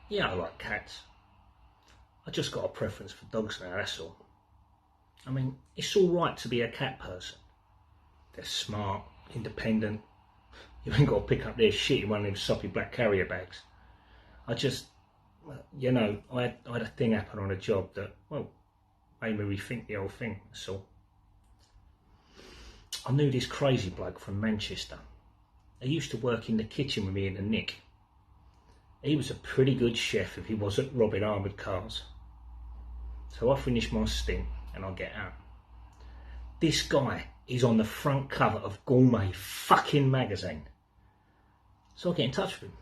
Yeah, I like cats. I just got a preference for dogs now, that's all. I mean, it's alright to be a cat person. They're smart, independent. You ain't got to pick up their shit in one of them soppy black carrier bags. I just, you know, I had a thing happen on a job that, well, made me rethink the whole thing, that's all. I knew this crazy bloke from Manchester. He used to work in the kitchen with me in the Nick. He was a pretty good chef if he wasn't robbing armoured cars. So I finish my stint and I get out. This guy is on the front cover of Gourmet fucking magazine. So I get in touch with him.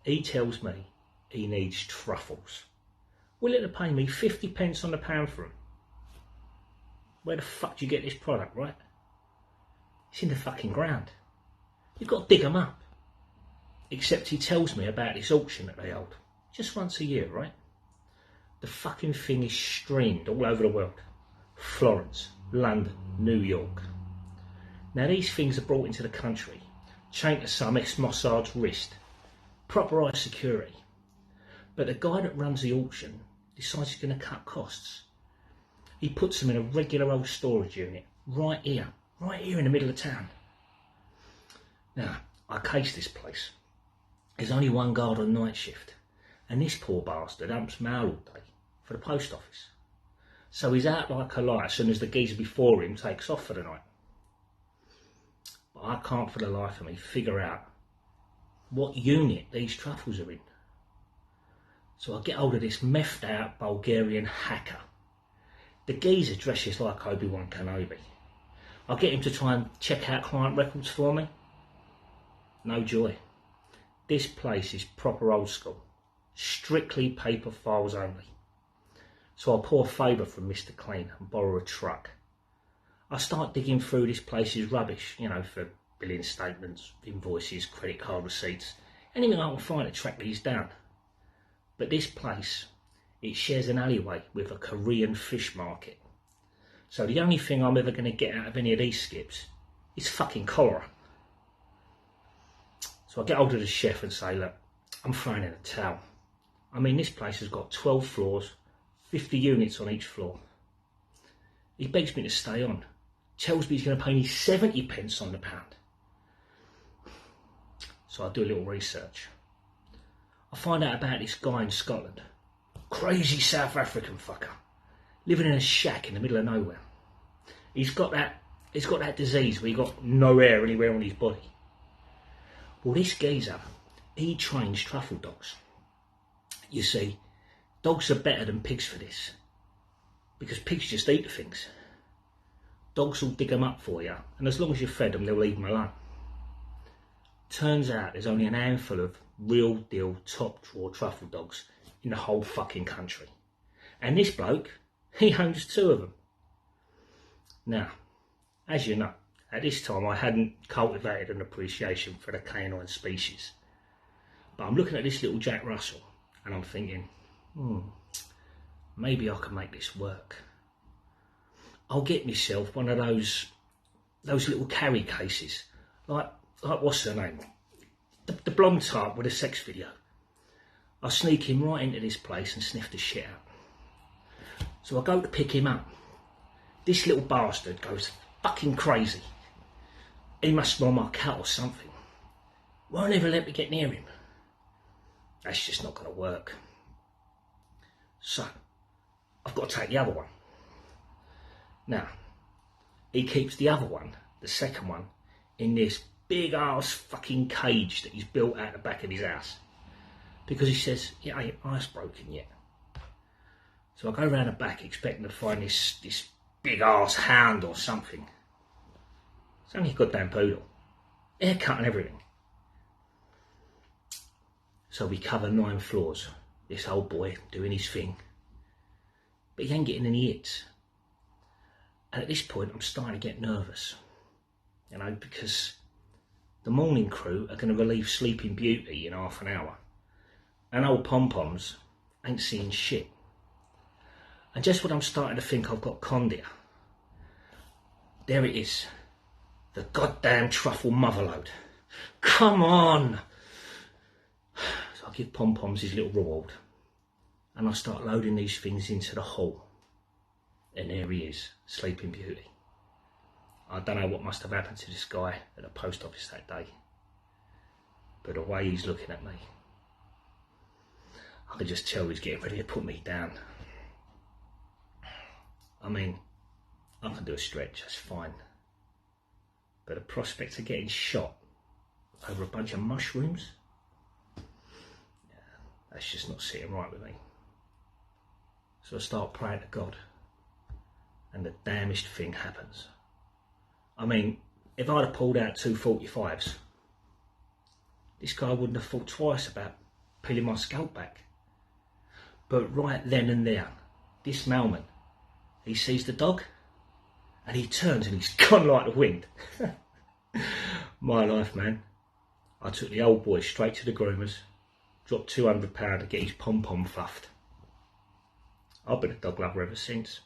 He tells me he needs truffles. Willing to pay me 50p on the pound for them. Where the fuck do you get this product, right? It's in the fucking ground. You've got to dig them up. Except he tells me about this auction that they hold. Just once a year, right? The fucking thing is streamed all over the world. Florence, London, New York. Now these things are brought into the country, chained to some ex-Mossad's wrist. Proper high security. But the guy that runs the auction decides he's going to cut costs. He puts them in a regular old storage unit, right here in the middle of town. Now, I case this place. There's only one guard on night shift, and this poor bastard humps mail all day for the post office. So he's out like a light as soon as the geezer before him takes off for the night. But I can't for the life of me figure out what unit these truffles are in. So I get hold of this methed out Bulgarian hacker. The geezer dresses like Obi-Wan Kenobi. I get him to try and check out client records for me. No joy. This place is proper old school. Strictly paper files only. So I pour a favour from Mr. Clean and borrow a truck. I start digging through this place's rubbish, you know, for billing statements, invoices, credit card receipts, anything I can find to track these down. But this place, it shares an alleyway with a Korean fish market. So the only thing I'm ever going to get out of any of these skips is fucking cholera. So I get hold of the chef and say, look, I'm throwing in a towel. I mean, this place has got 12 floors, 50 units on each floor. He begs me to stay on, tells me he's going to pay me 70p on the pound. So I do a little research. I find out about this guy in Scotland, crazy South African fucker, living in a shack in the middle of nowhere. He's got that disease where he's got no hair anywhere on his body. Well, this geezer, he trains truffle dogs. You see, dogs are better than pigs for this, because pigs just eat the things. Dogs will dig them up for you, and as long as you fed them, they'll leave them alone. Turns out there's only a handful of real deal top drawer truffle dogs in the whole fucking country. And this bloke, he owns 2 of them. Now, as you know, at this time I hadn't cultivated an appreciation for the canine species. But I'm looking at this little Jack Russell and I'm thinking, maybe I can make this work. I'll get myself one of those little carry cases, like what's her name? The blonde type with a sex video. I sneak him right into this place and sniff the shit out. So I go to pick him up. This little bastard goes fucking crazy. He must smell my cat or something. Won't ever let me get near him. That's just not going to work. So, I've got to take the other one. Now, he keeps the other one, the second one, in this big ass fucking cage that he's built out the back of his house. Because he says, it ain't ice broken yet. So I go round the back expecting to find this big ass hound or something. It's only a goddamn poodle. Haircut and everything. So we cover 9 floors. This old boy doing his thing. But he ain't getting any hits. And at this point I'm starting to get nervous. You know, because the morning crew are going to relieve Sleeping Beauty in half an hour. And old pom-poms ain't seeing shit. And just when I'm starting to think I've got Condia, there it is. The goddamn truffle motherload. Come on! So So I give Pom-Poms his little reward, and I start loading these things into the hall. And there he is, Sleeping Beauty. I don't know what must have happened to this guy at the post office that day, but the way he's looking at me, I could just tell he's getting ready to put me down. I mean, I can do a stretch, that's fine. But the prospect of getting shot over a bunch of mushrooms, yeah, that's just not sitting right with me. So I start praying to God, and the damnedest thing happens. I mean, if I'd have pulled out 245s, this guy wouldn't have thought twice about peeling my scalp back. But right then and there, this mailman, he sees the dog, and he turns and he's gone like the wind. My life, man. I took the old boy straight to the groomers, dropped £200 to get his pom-pom fluffed. I've been a dog lover ever since.